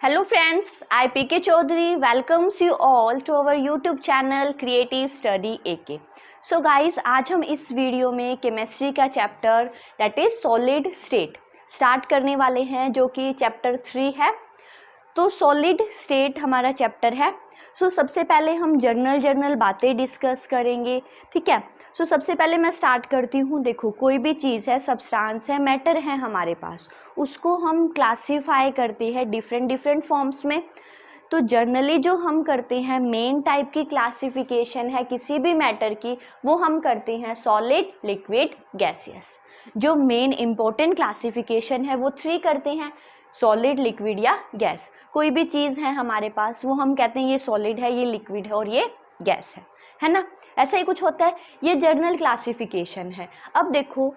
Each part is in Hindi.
Hello friends, I PK Chaudhary welcomes you all to our YouTube channel Creative Study AK. So guys, आज हम इस वीडियो में केमिस्ट्री का chapter that is solid state start करने वाले हैं, जो कि चैप्टर 3 है। तो सॉलिड स्टेट हमारा चैप्टर है। सबसे पहले हम जनरल बातें डिस्कस करेंगे, ठीक है। सबसे पहले मैं स्टार्ट करती हूँ। देखो, कोई भी चीज़ है, सब्सटेंस है, मैटर है हमारे पास, उसको हम क्लासीफाई करते हैं डिफरेंट फॉर्म्स में। तो जनरली जो हम करते हैं, मेन टाइप की क्लासिफिकेशन है किसी भी मैटर की, वो हम करते हैं सॉलिड, लिक्विड, गैसियस। जो मेन इंपॉर्टेंट क्लासिफिकेशन है वो 3 करते हैं, सॉलिड, लिक्विड या गैस। कोई भी चीज़ है हमारे पास, वो हम कहते हैं ये सॉलिड है, ये लिक्विड है और ये गैस है ना। ऐसा ही कुछ होता है, ये जनरल क्लासिफिकेशन है। अब देखो,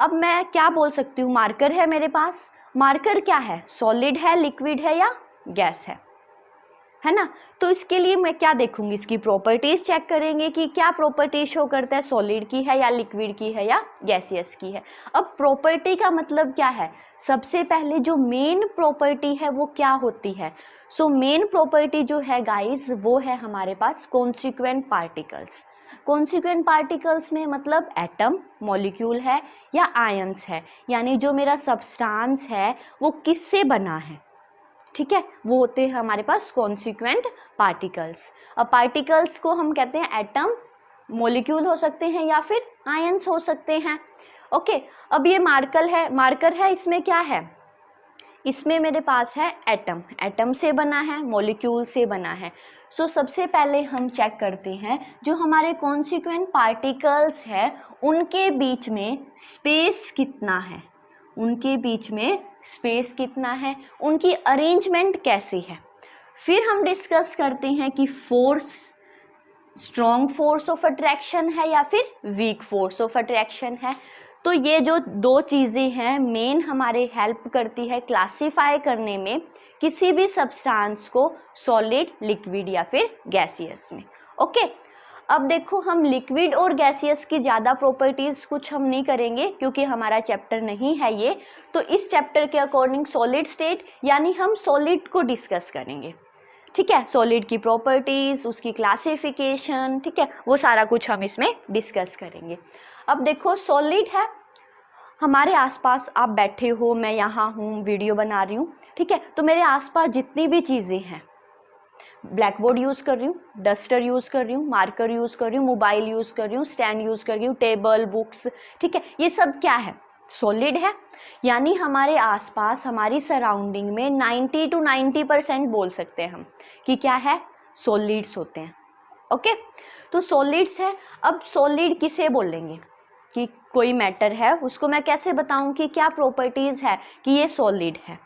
अब मैं क्या बोल सकती हूँ, मार्कर है मेरे पास। मार्कर क्या है, सॉलिड है, लिक्विड है या गैस है ना। तो इसके लिए मैं क्या देखूंगी, इसकी प्रॉपर्टीज चेक करेंगे कि क्या प्रॉपर्टी शो करता है, सॉलिड की है या लिक्विड की है या गैसियस की है। अब प्रॉपर्टी का मतलब क्या है, सबसे पहले जो मेन प्रॉपर्टी है वो क्या होती है। मेन प्रॉपर्टी जो है गाइस, वो है हमारे पास कॉन्सिक्वेंट पार्टिकल्स। कॉन्सिक्वेंट पार्टिकल्स में मतलब एटम, मॉलिक्यूल है या आयंस है, यानी जो मेरा सब्सटेंस है वो किससे बना है, ठीक है, वो होते हैं हमारे पास कॉन्सिक्वेंट पार्टिकल्स। अब पार्टिकल्स को हम कहते हैं एटम, मॉलिक्यूल हो सकते हैं या फिर आयंस हो सकते हैं। ओके, अब ये मार्कर है, इसमें क्या है, इसमें मेरे पास है एटम, एटम से बना है, मॉलिक्यूल से बना है। सबसे पहले हम चेक करते हैं जो हमारे कॉन्सिक्वेंट पार्टिकल्स है उनके बीच में स्पेस कितना है, उनके बीच में स्पेस कितना है, उनकी अरेंजमेंट कैसी है। फिर हम डिस्कस करते हैं कि force, strong force of attraction है या फिर वीक फोर्स ऑफ अट्रैक्शन है। तो ये जो दो चीज़ें हैं मेन हमारे हेल्प करती है क्लासीफाई करने में किसी भी सब्सटेंस को सॉलिड, लिक्विड या फिर गैसियस में। ओके, अब देखो, हम लिक्विड और गैसियस की ज़्यादा प्रॉपर्टीज कुछ हम नहीं करेंगे क्योंकि हमारा चैप्टर नहीं है ये। तो इस चैप्टर के अकॉर्डिंग सॉलिड स्टेट यानी हम सॉलिड को डिस्कस करेंगे, ठीक है। सॉलिड की प्रॉपर्टीज, उसकी क्लासिफिकेशन, ठीक है, वो सारा कुछ हम इसमें डिस्कस करेंगे। अब देखो, सॉलिड है हमारे आसपास, आप बैठे हो, मैं यहाँ हूँ, वीडियो बना रही हूँ, ठीक है। तो मेरे आसपास जितनी भी चीज़ें हैं, ब्लैक बोर्ड यूज़ कर रही हूँ, डस्टर यूज़ कर रही हूँ, मार्कर यूज़ कर रही हूँ, मोबाइल यूज़ कर रही हूँ, स्टैंड यूज़ कर रही हूँ, टेबल, बुक्स, ठीक है, ये सब क्या है, सॉलिड है। यानी हमारे आसपास, हमारी सराउंडिंग में 90 to 90% बोल सकते हैं हम कि क्या है, सॉलिड्स होते हैं। ओके, तो सॉलिड्स है। अब सॉलिड किसे बोलेंगे कि कोई मैटर है, उसको मैं कैसे बताऊं कि क्या प्रॉपर्टीज है कि ये सॉलिड है।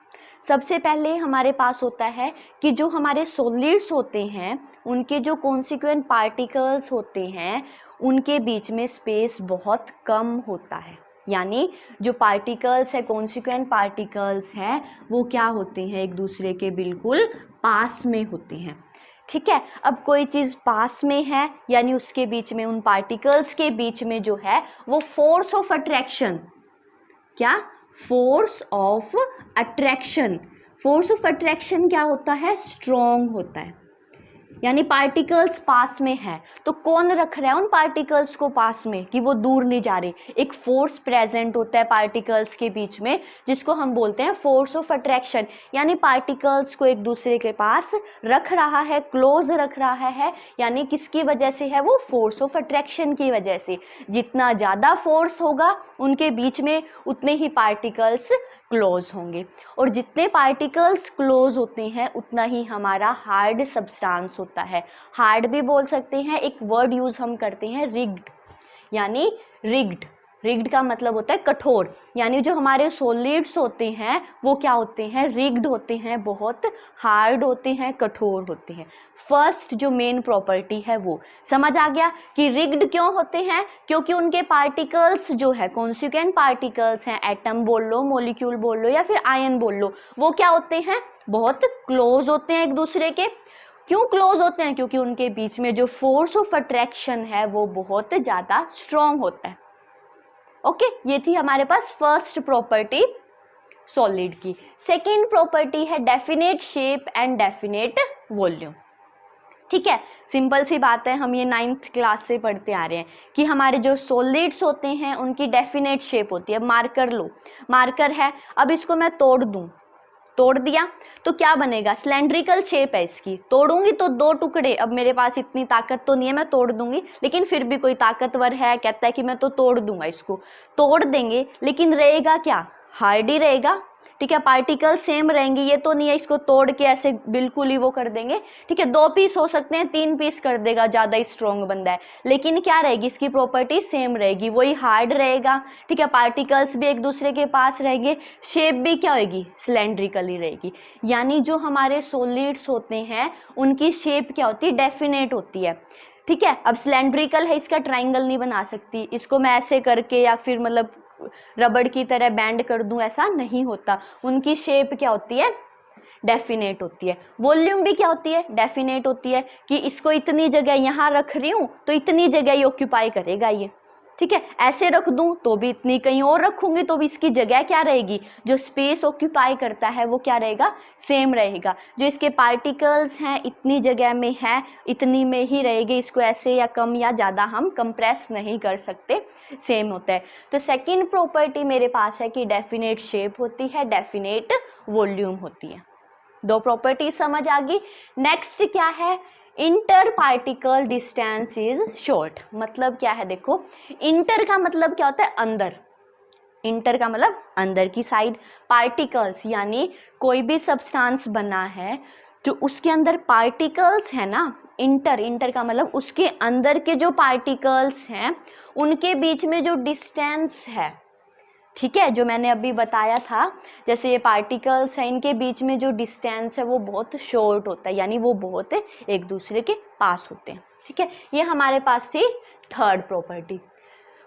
सबसे पहले हमारे पास होता है कि जो हमारे सॉलिड्स होते हैं उनके जो कॉन्सिक्वेंट पार्टिकल्स होते हैं उनके बीच में स्पेस बहुत कम होता है। यानी जो पार्टिकल्स है, कॉन्सिक्वेंट पार्टिकल्स हैं, वो क्या होते हैं, एक दूसरे के बिल्कुल पास में होते हैं, ठीक है। अब कोई चीज़ पास में है यानी उसके बीच में, उन पार्टिकल्स के बीच में जो है वो फोर्स ऑफ अट्रैक्शन, क्या, force of attraction, force of attraction क्या होता है, स्ट्रॉन्ग होता है। यानी पार्टिकल्स पास में है तो कौन रख रहा है उन पार्टिकल्स को पास में कि वो दूर नहीं जा रहे, एक फोर्स प्रेजेंट होता है पार्टिकल्स के बीच में जिसको हम बोलते हैं फोर्स ऑफ अट्रैक्शन। यानी पार्टिकल्स को एक दूसरे के पास रख रहा है, क्लोज रख रहा है, यानी किसकी वजह से है, वो फोर्स ऑफ अट्रैक्शन की वजह से। जितना ज़्यादा फोर्स होगा उनके बीच में उतने ही पार्टिकल्स क्लोज होंगे, और जितने पार्टिकल्स क्लोज होते हैं उतना ही हमारा हार्ड सब्सटेंस होता है। हार्ड भी बोल सकते हैं, एक वर्ड यूज हम करते हैं रिग्ड, यानी रिग्ड, रिग्ड का मतलब होता है कठोर। यानी जो हमारे सॉलिड्स होते हैं वो क्या होते हैं, रिग्ड होते हैं, बहुत हार्ड होते हैं, कठोर होते हैं। फर्स्ट जो मेन प्रॉपर्टी है वो समझ आ गया कि रिग्ड क्यों होते हैं, क्योंकि उनके पार्टिकल्स जो है, कॉन्सिक्वेंट पार्टिकल्स हैं, एटम बोल लो, मॉलिक्यूल बोल लो या फिर आयन बोल लो, वो क्या होते हैं, बहुत क्लोज होते हैं एक दूसरे के। क्यों क्लोज होते हैं, क्योंकि उनके बीच में जो फोर्स ऑफ अट्रैक्शन है वो बहुत ज़्यादा स्ट्रॉन्ग होता है। ओके, ये थी हमारे पास फर्स्ट प्रॉपर्टी सॉलिड की। सेकेंड प्रॉपर्टी है definite shape and definite volume. ठीक है, सिंपल सी बात है, हम ये 9th क्लास से पढ़ते आ रहे हैं कि हमारे जो सॉलिड्स होते हैं उनकी डेफिनेट शेप होती है। मार्कर लो, मार्कर है, अब इसको मैं तोड़ दूं, तोड़ दिया तो क्या बनेगा, सिलेंड्रिकल शेप है इसकी। तोड़ूंगी तो 2 टुकड़े, अब मेरे पास इतनी ताकत तो नहीं है मैं तोड़ दूंगी, लेकिन फिर भी कोई ताकतवर है कहता है कि मैं तो तोड़ दूंगा, इसको तोड़ देंगे, लेकिन रहेगा क्या, हार्ड ही रहेगा। ठीक है, पार्टिकल सेम रहेंगे, ये तो नहीं है इसको तोड़ के ऐसे बिल्कुल ही वो कर देंगे। ठीक है, 2 पीस हो सकते हैं, 3 पीस कर देगा, ज्यादा स्ट्रॉन्ग बंदा है, लेकिन क्या रहेगी, इसकी प्रॉपर्टी सेम रहेगी, वही हार्ड रहेगा। ठीक है, पार्टिकल्स भी एक दूसरे के पास रहेंगे, शेप भी क्या होगी, सिलेंड्रिकली रहेगी। यानी जो हमारे सॉलिड्स होते हैं उनकी शेप क्या होती है, डेफिनेट होती है। ठीक है, अब सिलेंड्रिकल है, इसका ट्राइंगल नहीं बना सकती, इसको मैं ऐसे करके या फिर मतलब रबड़ की तरह बैंड कर दूं, ऐसा नहीं होता। उनकी शेप क्या होती है, डेफिनेट होती है। वॉल्यूम भी क्या होती है, डेफिनेट होती है, कि इसको इतनी जगह यहां रख रही हूं तो इतनी जगह ये ऑक्यूपाई करेगा ये। ठीक है, ऐसे रख दूं तो भी इतनी, कहीं और रखूंगी तो भी इसकी जगह क्या रहेगी, जो स्पेस ऑक्यूपाई करता है वो क्या रहेगा, सेम रहेगा। जो इसके पार्टिकल्स हैं इतनी जगह में है, इतनी में ही रहेगी, इसको ऐसे या कम या ज़्यादा हम कंप्रेस नहीं कर सकते, सेम होता है। तो सेकेंड प्रॉपर्टी मेरे पास है कि डेफिनेट शेप होती है, डेफिनेट वॉल्यूम होती है। 2 प्रॉपर्टी समझ आ गई। नेक्स्ट क्या है, inter particle distance is short. मतलब क्या है, देखो इंटर का मतलब क्या होता है, अंदर, इंटर का मतलब अंदर की साइड, पार्टिकल्स यानी कोई भी सब्सटेंस बना है जो उसके अंदर पार्टिकल्स है ना, इंटर, इंटर का मतलब उसके अंदर के जो पार्टिकल्स हैं उनके बीच में जो डिस्टेंस है, ठीक है, जो मैंने अभी बताया था, जैसे ये पार्टिकल्स हैं इनके बीच में जो डिस्टेंस है वो बहुत शॉर्ट होता है, यानी वो बहुत एक दूसरे के पास होते हैं। ठीक है, ये हमारे पास थी थर्ड प्रॉपर्टी।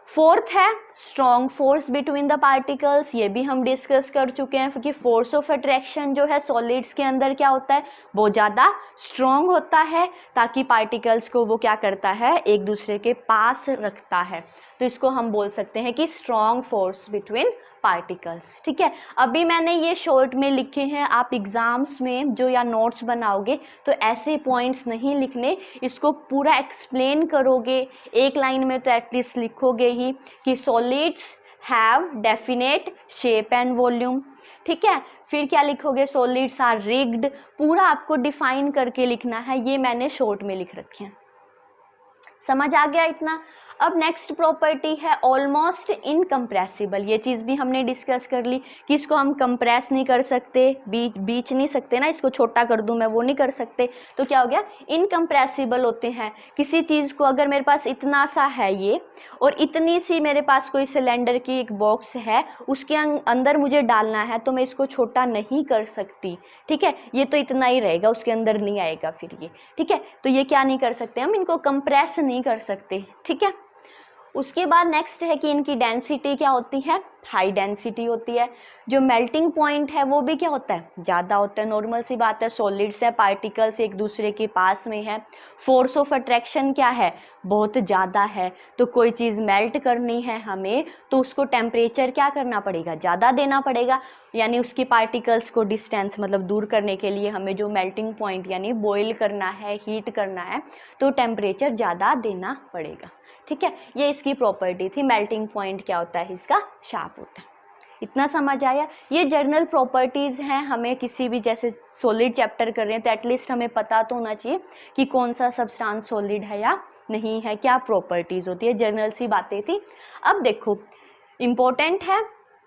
फोर्थ है strong force between the particles. ये भी हम डिस्कस कर चुके हैं कि फोर्स ऑफ अट्रैक्शन जो है सॉलिड्स के अंदर क्या होता है, बहुत ज़्यादा स्ट्रॉन्ग होता है, ताकि पार्टिकल्स को वो क्या करता है, एक दूसरे के पास रखता है। तो इसको हम बोल सकते हैं कि स्ट्रॉन्ग फोर्स बिटवीन पार्टिकल्स। ठीक है, अभी मैंने ये शॉर्ट में लिखे हैं, आप एग्जाम्स में जो या नोट्स बनाओगे तो ऐसे पॉइंट्स नहीं लिखने, इसको पूरा एक्सप्लेन करोगे, एक लाइन में तो एटलीस्ट लिखोगे ही कि solids have definite shape and volume. ठीक है, फिर क्या लिखोगे, सॉलिड्स आर रिग्ड, पूरा आपको डिफाइन करके लिखना है, ये मैंने शॉर्ट में लिख रखे हैं। समझ आ गया इतना। अब नेक्स्ट प्रॉपर्टी है ऑलमोस्ट इनकम्प्रेसिबल। ये चीज़ भी हमने डिस्कस कर ली कि इसको हम कंप्रेस नहीं कर सकते, बीच नहीं सकते ना, इसको छोटा कर दूं मैं, वो नहीं कर सकते, तो क्या हो गया, इनकम्प्रेसिबल होते हैं। किसी चीज़ को अगर मेरे पास इतना सा है ये, और इतनी सी मेरे पास कोई सिलेंडर की एक बॉक्स है, उसके अंदर मुझे डालना है, तो मैं इसको छोटा नहीं कर सकती। ठीक है, ये तो इतना ही रहेगा, उसके अंदर नहीं आएगा फिर ये। ठीक है, तो ये क्या नहीं कर सकते, हम इनको कंप्रेस नहीं कर सकते। ठीक है, उसके बाद नेक्स्ट है कि इनकी डेंसिटी क्या होती है, हाई डेंसिटी होती है। जो मेल्टिंग पॉइंट है वो भी क्या होता है, ज़्यादा होता है। नॉर्मल सी बात है, सॉलिड्स है, पार्टिकल्स एक दूसरे के पास में है, फोर्स ऑफ अट्रैक्शन क्या है, बहुत ज़्यादा है। तो कोई चीज़ मेल्ट करनी है हमें, तो उसको टेम्परेचर क्या करना पड़ेगा, ज़्यादा देना पड़ेगा, यानी उसकी पार्टिकल्स को डिस्टेंस मतलब दूर करने के लिए हमें जो मेल्टिंग पॉइंट यानी बॉयल करना है, हीट करना है, तो टेम्परेचर ज़्यादा देना पड़ेगा। ठीक है, ये इसकी प्रॉपर्टी थी, मेल्टिंग पॉइंट क्या होता है, इसका शार्प होता है। इतना समझ आया। ये जर्नल प्रॉपर्टीज़ हैं, हमें किसी भी, जैसे सॉलिड चैप्टर कर रहे हैं तो एटलीस्ट हमें पता तो होना चाहिए कि कौन सा सब्सटेंस सॉलिड है या नहीं है, क्या प्रॉपर्टीज़ होती है, जर्नल सी बातें थी। अब देखो इम्पोर्टेंट है,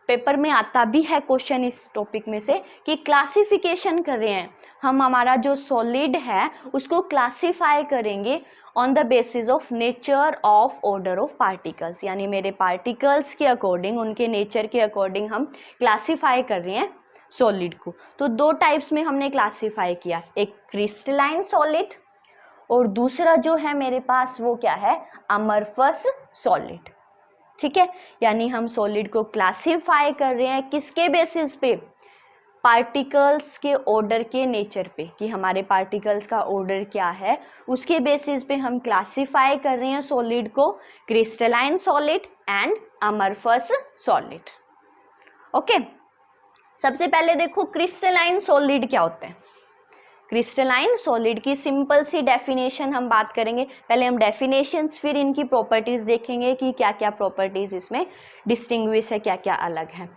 पेपर में आता भी है क्वेश्चन इस टॉपिक में से, कि क्लासिफिकेशन कर रहे हैं हम, हमारा जो सॉलिड है उसको क्लासिफाई करेंगे on the basis of nature of order of particles, यानी मेरे पार्टिकल्स के अकॉर्डिंग, उनके नेचर के अकॉर्डिंग हम क्लासिफाई कर रहे हैं सॉलिड को। तो 2 टाइप्स में हमने क्लासिफाई किया, एक क्रिस्टलाइन सॉलिड और दूसरा जो है मेरे पास वो क्या है, अमरफस सॉलिड। ठीक है, यानी हम सॉलिड को क्लासिफाई कर रहे हैं किसके बेसिस पे, पार्टिकल्स के ऑर्डर के नेचर पे, कि हमारे पार्टिकल्स का ऑर्डर क्या है, उसके बेसिस पे हम क्लासिफाई कर रहे हैं सॉलिड को, crystalline solid and amorphous solid. Okay, सबसे पहले देखो क्रिस्टलाइन सॉलिड क्या होता है। क्रिस्टलाइन सॉलिड की सिंपल सी डेफिनेशन हम बात करेंगे। पहले हम डेफिनेशंस फिर इनकी प्रॉपर्टीज देखेंगे कि क्या क्या प्रॉपर्टीज इसमें डिस्टिंग्विश है, क्या क्या अलग है।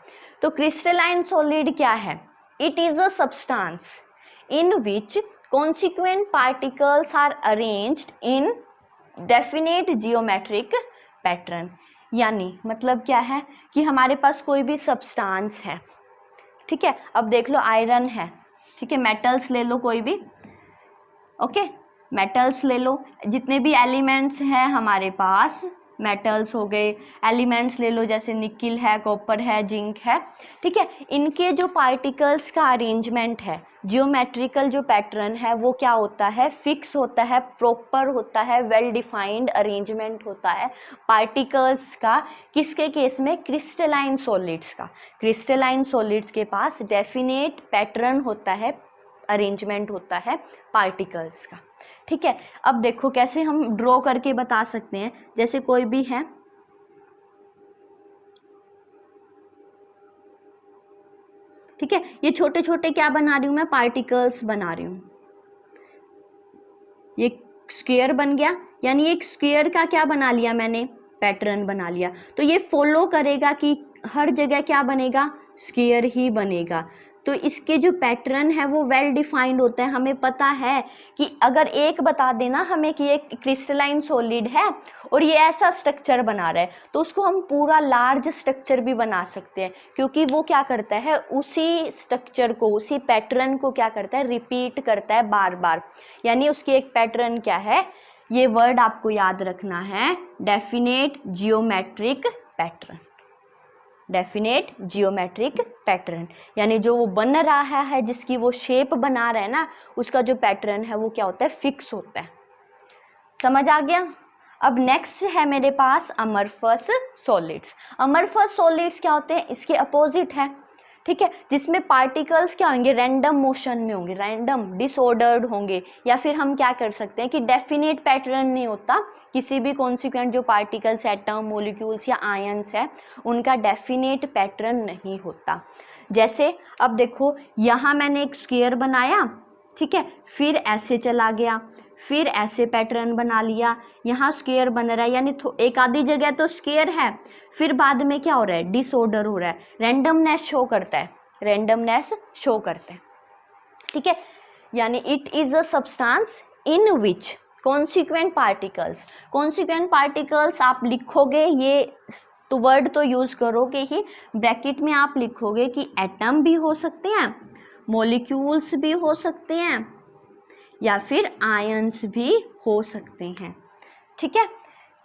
तो क्रिस्टलाइन सॉलिड क्या है? It is a substance in which consequent particles are arranged in definite geometric pattern. यानी मतलब क्या है कि हमारे पास कोई भी सब्सटेंस है, ठीक है। अब देख लो आयरन है, ठीक है, मेटल्स ले लो कोई भी, ओके, मेटल्स ले लो, जितने भी एलिमेंट्स हैं हमारे पास, मेटल्स हो गए, एलिमेंट्स ले लो जैसे निकिल है, कॉपर है, जिंक है, ठीक है। इनके जो पार्टिकल्स का अरेंजमेंट है, जियोमेट्रिकल जो पैटर्न है वो क्या होता है? फिक्स होता है, प्रॉपर होता है, वेल डिफाइंड अरेंजमेंट होता है पार्टिकल्स का। किसके केस में? क्रिस्टलाइन सॉलिड्स का। क्रिस्टलाइन सॉलिड्स के पास डेफिनेट पैटर्न होता है, अरेंजमेंट होता है पार्टिकल्स का, ठीक है। अब देखो कैसे हम ड्रॉ करके बता सकते हैं। जैसे कोई भी है, ठीक है, ये छोटे छोटे क्या बना रही हूं मैं? पार्टिकल्स बना रही हूं। ये स्क्वायर बन गया, यानी एक स्क्वायर का क्या बना लिया मैंने? पैटर्न बना लिया। तो ये फॉलो करेगा कि हर जगह क्या बनेगा? स्क्वायर ही बनेगा। तो इसके जो पैटर्न है वो वेल डिफाइंड होता है। हमें पता है कि अगर एक बता देना हमें कि एक क्रिस्टलाइन सॉलिड है और ये ऐसा स्ट्रक्चर बना रहा है, तो उसको हम पूरा लार्ज स्ट्रक्चर भी बना सकते हैं, क्योंकि वो क्या करता है? उसी स्ट्रक्चर को, उसी पैटर्न को क्या करता है? रिपीट करता है बार बार। यानी उसकी एक पैटर्न क्या है? ये वर्ड आपको याद रखना है, definite geometric pattern. Definite geometric pattern, यानी जो वो बन रहा है, जिसकी वो शेप बना रहा है ना, उसका जो पैटर्न है वो क्या होता है? फिक्स होता है। समझ आ गया? अब नेक्स्ट है मेरे पास अमरफस सॉलिड्स। अमरफस सॉलिड्स क्या होते हैं? इसके अपोजिट है, ठीक है, जिसमें पार्टिकल्स क्या होंगे? रैंडम मोशन में होंगे, रैंडम डिसऑर्डर्ड होंगे, या फिर हम क्या कर सकते हैं कि डेफिनेट पैटर्न नहीं होता। किसी भी कॉन्सिक्वेंट जो पार्टिकल्स, एटम, मॉलिक्यूल्स या आयंस है, उनका डेफिनेट पैटर्न नहीं होता। जैसे अब देखो यहाँ मैंने एक स्क्वायर बनाया, ठीक है, फिर ऐसे चला गया, फिर ऐसे पैटर्न बना लिया, यहाँ स्क्वायर बन रहा है, यानी एक आधी जगह तो स्क्वायर है, फिर बाद में क्या हो रहा है? डिसऑर्डर हो रहा है, रैंडमनेस शो करता है, रैंडमनेस शो करता है, ठीक है। यानी it is a substance in which consequent particles, consequent particles आप लिखोगे, ये तो वर्ड तो यूज करोगे ही, ब्रैकेट में आप लिखोगे कि एटम भी हो सकते हैं, मॉलिक्यूल्स भी हो सकते हैं, या फिर आयंस भी हो सकते हैं, ठीक है।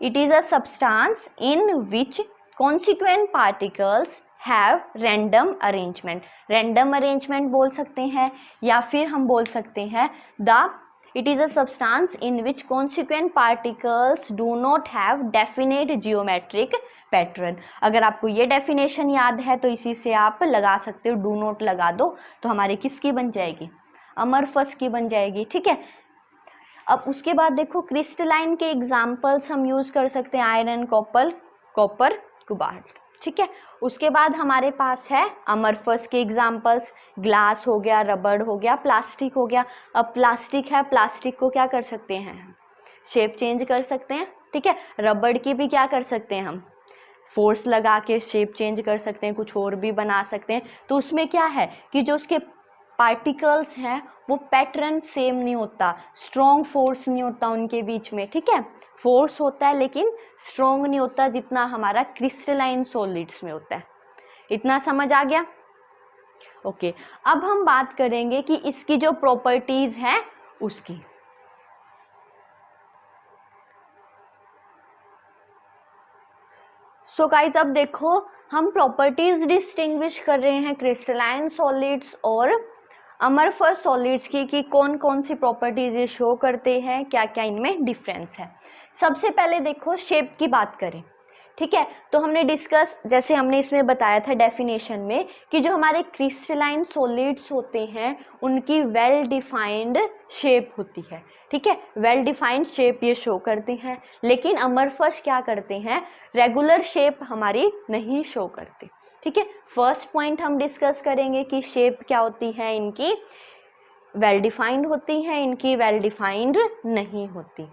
It is a substance in which consequent particles have random arrangement. Random arrangement बोल सकते हैं, या फिर हम बोल सकते हैं it is a substance in which consequent particles do not have definite geometric pattern. अगर आपको ये डेफिनेशन याद है तो इसी से आप लगा सकते हो, डू नॉट लगा दो तो हमारी किसकी बन जाएगी? अमरफस की बन जाएगी, ठीक है। अब उसके बाद देखो क्रिस्टलाइन के एग्जाम्पल्स हम यूज कर सकते हैं, आयरन, कॉपर, कोबाल्ट, ठीक है। उसके बाद हमारे पास है अमरफस के एग्जाम्पल्स, ग्लास हो गया, रबड़ हो गया, प्लास्टिक हो गया। अब प्लास्टिक है, प्लास्टिक को क्या कर सकते हैं? शेप चेंज कर सकते हैं, ठीक है। रबड़ की भी क्या कर सकते हैं हम? फोर्स लगा के शेप चेंज कर सकते हैं, कुछ और भी बना सकते हैं। तो उसमें क्या है कि जो उसके पार्टिकल्स हैं वो पैटर्न सेम नहीं होता, स्ट्रॉन्ग फोर्स नहीं होता उनके बीच में, ठीक है। फोर्स होता है लेकिन स्ट्रॉन्ग नहीं होता जितना हमारा क्रिस्टलाइन सॉलिड्स में होता है। इतना समझ आ गया? ओके, अब हम बात करेंगे कि इसकी जो प्रॉपर्टीज हैं उसकी। सो गाइस अब देखो हम प्रॉपर्टीज डिस्टिंग्विश कर रहे हैं क्रिस्टलाइन सॉलिड्स और अमरफस सॉलिड्स की, कि कौन कौन सी प्रॉपर्टीज ये शो करते हैं, क्या क्या इनमें डिफरेंस है। सबसे पहले देखो शेप की बात करें, ठीक है। तो हमने डिस्कस, जैसे हमने इसमें बताया था डेफिनेशन में, कि जो हमारे क्रिस्टलाइन सॉलिड्स होते हैं उनकी वेल डिफाइंड शेप होती है, ठीक है, वेल डिफाइंड शेप ये शो करते हैं। लेकिन अमरफस क्या करते हैं? रेगुलर शेप हमारी नहीं शो करते, ठीक है, फर्स्ट पॉइंट हम डिस्कस करेंगे कि शेप क्या होती है इनकी, वेल डिफाइंड होती है, इनकी वेल डिफाइंड नहीं होती।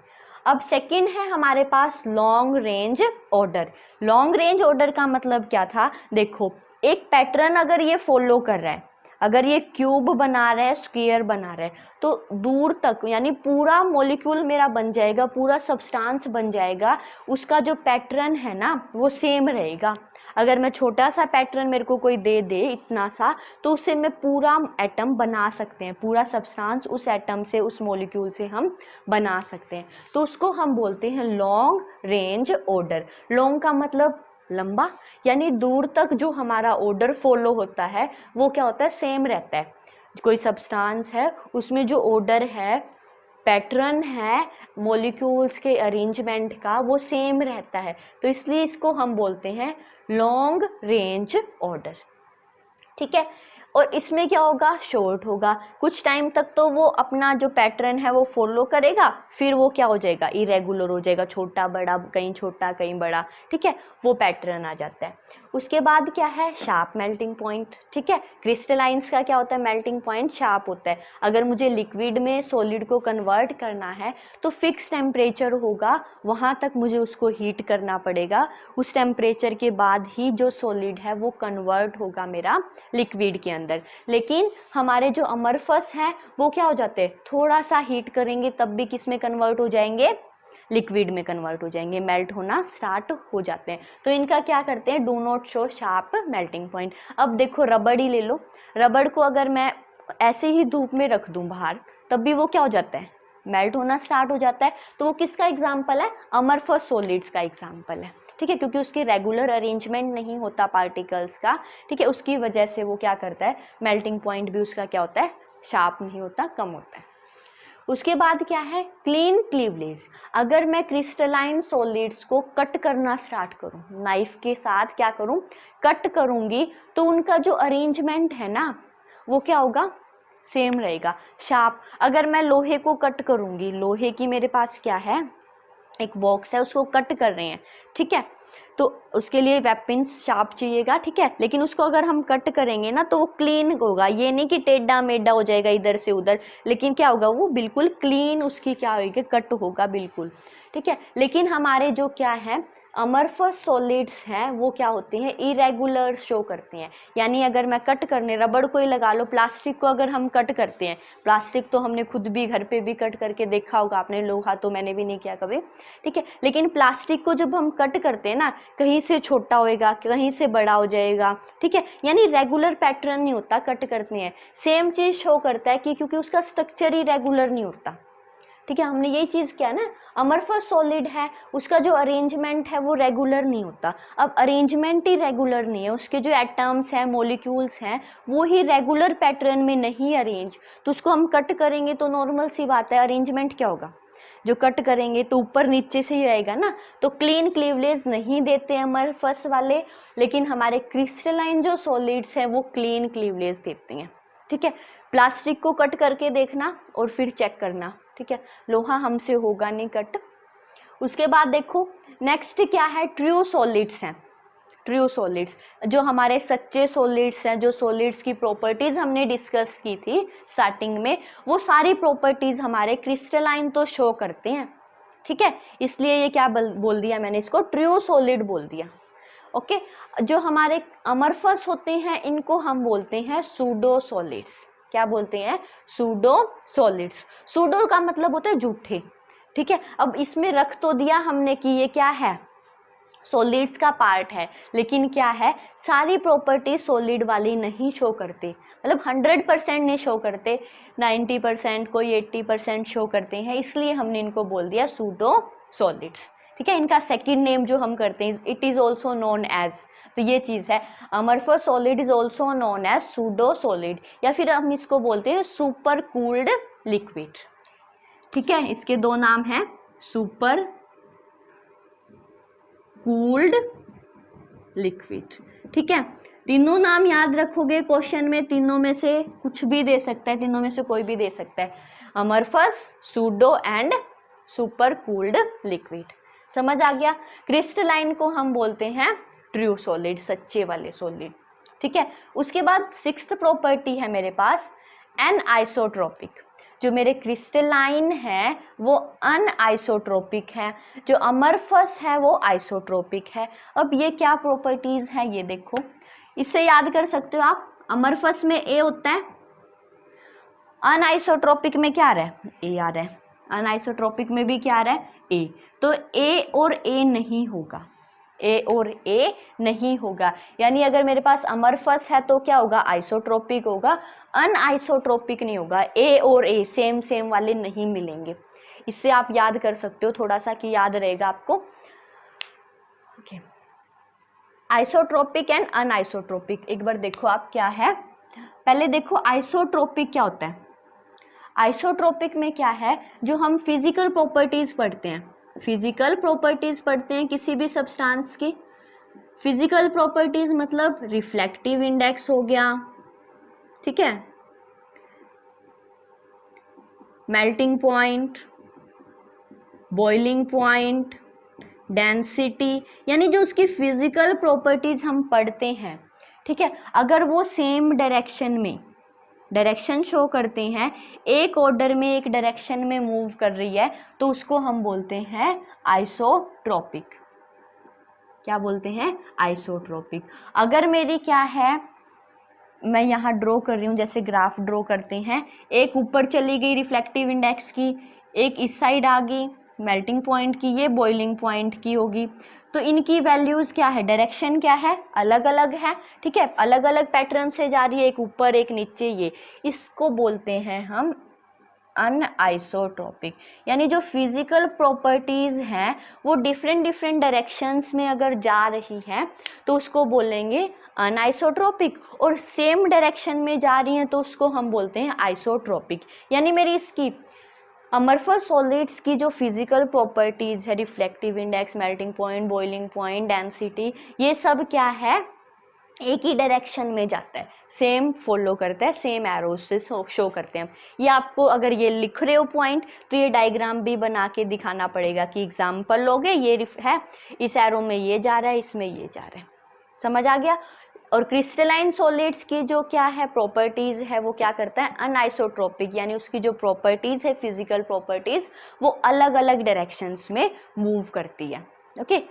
अब सेकंड है हमारे पास long range order. Long range order का मतलब क्या था, देखो एक पैटर्न अगर ये फॉलो कर रहा है, अगर ये क्यूब बना रहा है, स्क्वायर बना रहा है, तो दूर तक यानी पूरा मॉलिक्यूल मेरा बन जाएगा, पूरा सब्सटेंस बन जाएगा, उसका जो पैटर्न है ना वो सेम रहेगा। अगर मैं छोटा सा पैटर्न मेरे को कोई दे दे इतना सा, तो उससे मैं पूरा एटम बना सकते हैं, पूरा सब्सटेंस उस एटम से, उस मॉलिक्यूल से हम बना सकते हैं। तो उसको हम बोलते हैं लॉन्ग रेंज ऑर्डर। लॉन्ग का मतलब लंबा, यानी दूर तक जो हमारा ऑर्डर फॉलो होता है वो क्या होता है, सेम रहता है। कोई सब्सटेंस है उसमें जो ऑर्डर है, पैटर्न है मॉलिक्यूल्स के अरेंजमेंट का, वो सेम रहता है, तो इसलिए इसको हम बोलते हैं लॉन्ग रेंज ऑर्डर। ठीक है, और इसमें क्या होगा, शॉर्ट होगा, कुछ टाइम तक तो वो अपना जो पैटर्न है वो फॉलो करेगा, फिर वो क्या हो जाएगा, इरेगुलर हो जाएगा, छोटा बड़ा, कहीं छोटा कहीं बड़ा, ठीक है, वो पैटर्न आ जाता है। उसके बाद क्या है, शार्प मेल्टिंग पॉइंट। ठीक है, क्रिस्टलाइंस का क्या होता है, मेल्टिंग पॉइंट शार्प होता है। अगर मुझे लिक्विड में सॉलिड को कन्वर्ट करना है तो फिक्स टेम्परेचर होगा, वहाँ तक मुझे उसको हीट करना पड़ेगा, उस टेम्परेचर के बाद ही जो सॉलिड है वो कन्वर्ट होगा मेरा लिक्विड के अंदर। लेकिन हमारे जो अमरफस हैं वो क्या हो जाते हैं, थोड़ा सा हीट करेंगे तब भी किस में कन्वर्ट हो जाएंगे, लिक्विड में कन्वर्ट हो जाएंगे, मेल्ट होना स्टार्ट हो जाते हैं। तो इनका क्या करते हैं, do not show sharp melting point. अब देखो रबड़ ही ले लो, रबड़ को अगर मैं ऐसे ही धूप में रख दूं बाहर, तब भी वो क्या हो जाता है, मेल्ट होना स्टार्ट हो जाता है। तो वो किसका एग्जाम्पल है, अमरफस सॉलिड्स का एग्जाम्पल है। ठीक है, क्योंकि उसकी रेगुलर अरेंजमेंट नहीं होता पार्टिकल्स का, ठीक है, उसकी वजह से वो क्या करता है, मेल्टिंग पॉइंट भी उसका क्या होता है, शार्प नहीं होता, कम होता है। उसके बाद क्या है, क्लीन क्लीवलेज। अगर मैं क्रिस्टलाइन सॉलिड्स को कट करना स्टार्ट करूं, नाइफ के साथ क्या करूं, कट करूंगी, तो उनका जो अरेंजमेंट है ना वो क्या होगा, सेम रहेगा, शार्प। अगर मैं लोहे को कट करूंगी, लोहे की मेरे पास क्या है, एक बॉक्स है, उसको कट कर रहे हैं, ठीक है, तो उसके लिए वेपन्स शार्प चाहिएगा, ठीक है, लेकिन उसको अगर हम कट करेंगे ना तो वो क्लीन होगा, ये नहीं कि टेढ़ा मेढ़ा हो जाएगा इधर से उधर, लेकिन क्या होगा, वो बिल्कुल क्लीन उसकी क्या होगी, कट होगा बिल्कुल। ठीक है, लेकिन हमारे जो क्या है अमरफस सॉलिड्स हैं वो क्या होते हैं, इरेगुलर शो करते हैं। यानी अगर मैं कट करने, रबड़ को ही लगा लो, प्लास्टिक को अगर हम कट करते हैं, प्लास्टिक तो हमने खुद भी घर पे भी कट करके देखा होगा आपने, लोहा तो मैंने भी नहीं किया कभी, ठीक है, लेकिन प्लास्टिक को जब हम कट करते हैं ना, कहीं से छोटा होएगा, कहीं से बड़ा हो जाएगा, ठीक है, यानी रेगुलर पैटर्न नहीं होता, कट करते हैं सेम चीज शो करता है कि क्योंकि उसका स्ट्रक्चर ही रेगुलर नहीं होता। ठीक है, हमने यही चीज किया ना, अमरफस सॉलिड है, उसका जो अरेंजमेंट है वो रेगुलर नहीं होता। अब अरेंजमेंट ही रेगुलर नहीं है, उसके जो एटम्स हैं, मॉलिक्यूल्स हैं, वो ही रेगुलर पैटर्न में नहीं अरेंज, तो उसको हम कट करेंगे तो नॉर्मल सी बात है, अरेंजमेंट क्या होगा, जो कट करेंगे तो ऊपर नीचे से ही आएगा ना। तो क्लीन क्लीवलेज नहीं देते अमरफस वाले, लेकिन हमारे क्रिस्टलाइन जो सॉलिड्स हैं वो क्लीन क्लीवलेज देते हैं। ठीक है, प्लास्टिक को कट करके देखना और फिर चेक करना, ठीक है, लोहा हमसे होगा नहीं कट। उसके बाद देखो नेक्स्ट क्या है, ट्रू सॉलिड्स हैं। ट्रू सॉलिड्स जो हमारे सच्चे सॉलिड्स हैं, जो सॉलिड्स की प्रॉपर्टीज हमने डिस्कस की थी स्टार्टिंग में, वो सारी प्रॉपर्टीज हमारे क्रिस्टलाइन तो शो करते हैं। ठीक है, इसलिए ये क्या बोल दिया मैंने, इसको ट्रू सॉलिड बोल दिया। ओके, जो हमारे अमरफस होते हैं इनको हम बोलते हैं सूडो सॉलिड्स। क्या बोलते हैं, सूडो सॉलिड्स। सूडो का मतलब होता है झूठे। ठीक है, अब इसमें रख तो दिया हमने कि ये क्या है, सॉलिड्स का पार्ट है, लेकिन क्या है, सारी प्रॉपर्टी सॉलिड वाली नहीं शो करते, मतलब 100% नहीं शो करते, 90%, कोई 80% शो करते हैं, इसलिए हमने इनको बोल दिया सूडो सॉलिड्स। ठीक है, इनका सेकंड नेम जो हम करते हैं, it is also known as, तो ये चीज है, amorphous solid is also known as pseudo solid, या फिर हम इसको बोलते हैं सुपर कूल्ड लिक्विड। ठीक है, इसके दो नाम हैं, सुपर कूल्ड लिक्विड। ठीक है, तीनों नाम याद रखोगे, क्वेश्चन में तीनों में से कुछ भी दे सकता है, तीनों में से कोई भी दे सकता है, amorphous, pseudo and super cooled liquid. समझ आ गया। क्रिस्टलाइन को हम बोलते हैं ट्रू सॉलिड, सच्चे वाले सॉलिड। ठीक है। उसके बाद सिक्स्थ प्रॉपर्टी है मेरे पास एनआइसोट्रोपिक। जो मेरे क्रिस्टलाइन है वो अनआइसोट्रोपिक है, जो अमरफस है वो आइसोट्रोपिक है। अब ये क्या प्रॉपर्टीज है ये देखो, इससे याद कर सकते हो आप। अमरफस में ए होता है, अनआइसोट्रोपिक में क्या आ रहा है, ए आ रहा है, अनआइसोट्रोपिक में भी क्या आ रहा है, ए। तो ए और ए नहीं होगा, ए और ए नहीं होगा, यानी अगर मेरे पास अमरफस है तो क्या होगा, आइसोट्रोपिक होगा, अनआइसोट्रोपिक नहीं होगा। ए और ए सेम सेम वाले नहीं मिलेंगे। इससे आप याद कर सकते हो थोड़ा सा कि याद रहेगा आपको। ओके, आइसोट्रोपिक एंड अनआइसोट्रोपिक एक बार देखो आप क्या है। पहले देखो आइसोट्रोपिक क्या होता है। आइसोट्रोपिक में क्या है, जो हम फिजिकल प्रॉपर्टीज पढ़ते हैं, फिजिकल प्रॉपर्टीज पढ़ते हैं किसी भी सब्सटेंस की। फिजिकल प्रॉपर्टीज मतलब रिफ्लेक्टिव इंडेक्स हो गया, ठीक है, melting point, boiling point, density, यानी जो उसकी फिजिकल प्रॉपर्टीज हम पढ़ते हैं, ठीक है, अगर वो सेम डायरेक्शन में डायरेक्शन शो करते हैं, एक ऑर्डर में एक डायरेक्शन में मूव कर रही है, तो उसको हम बोलते हैं आइसोट्रोपिक। क्या बोलते हैं, आइसोट्रोपिक। अगर मेरी क्या है, मैं यहाँ ड्रॉ कर रही हूँ, जैसे ग्राफ ड्रॉ करते हैं, एक ऊपर चली गई रिफ्लेक्टिव इंडेक्स की, एक इस साइड आ गई मेल्टिंग पॉइंट की, ये बॉइलिंग पॉइंट की होगी, तो इनकी वैल्यूज क्या है, डायरेक्शन क्या है, अलग अलग है, ठीक है, अलग अलग पैटर्न से जा रही है, एक ऊपर एक नीचे, ये इसको बोलते हैं हम अनआइसोट्रोपिक। यानी जो फिजिकल प्रॉपर्टीज हैं वो डिफरेंट डिफरेंट डायरेक्शंस में अगर जा रही हैं तो उसको बोलेंगे अनआइसोट्रोपिक, और सेम डायरेक्शन में जा रही हैं तो उसको हम बोलते हैं आइसोट्रोपिक। यानी मेरी इसकी अमरफस सॉलिड्स की जो फिजिकल प्रॉपर्टीज है, reflective index, melting point, boiling point, density, ये सब क्या है, एक ही डायरेक्शन में जाता है, सेम फॉलो करता है, सेम एरोज से शो करते हैं। ये आपको अगर ये लिख रहे हो पॉइंट तो ये डायग्राम भी बना के दिखाना पड़ेगा कि एग्जाम्पल लोगे, ये है इस एरो में ये जा रहा है, इसमें ये जा रहा है, समझ आ गया। और क्रिस्टलाइन सॉलिड्स की जो क्या है प्रॉपर्टीज है, वो क्या करता है, अनआइसोट्रोपिक, यानी उसकी जो प्रॉपर्टीज है, फिजिकल प्रॉपर्टीज, वो अलग अलग डायरेक्शंस में मूव करती है। ओके,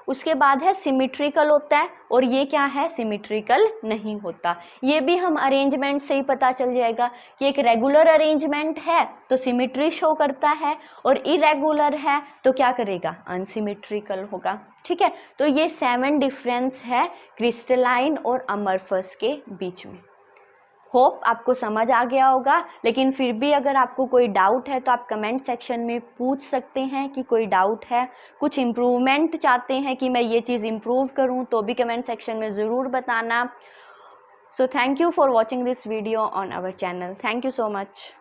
उसके बाद है सिमेट्रिकल होता है, और ये क्या है, सिमेट्रिकल नहीं होता। ये भी हम अरेंजमेंट से ही पता चल जाएगा कि एक रेगुलर अरेंजमेंट है तो सिमेट्री शो करता है, और इरेगुलर है तो क्या करेगा, अनसिमेट्रिकल होगा, ठीक है। तो ये 7 डिफरेंस है क्रिस्टलाइन और अमरफस के बीच में। होप आपको समझ आ गया होगा, लेकिन फिर भी अगर आपको कोई डाउट है तो आप कमेंट सेक्शन में पूछ सकते हैं कि कोई डाउट है, कुछ इम्प्रूवमेंट चाहते हैं कि मैं ये चीज़ इम्प्रूव करूं, तो भी कमेंट सेक्शन में ज़रूर बताना। So thank you for watching this video on our channel. Thank you so much.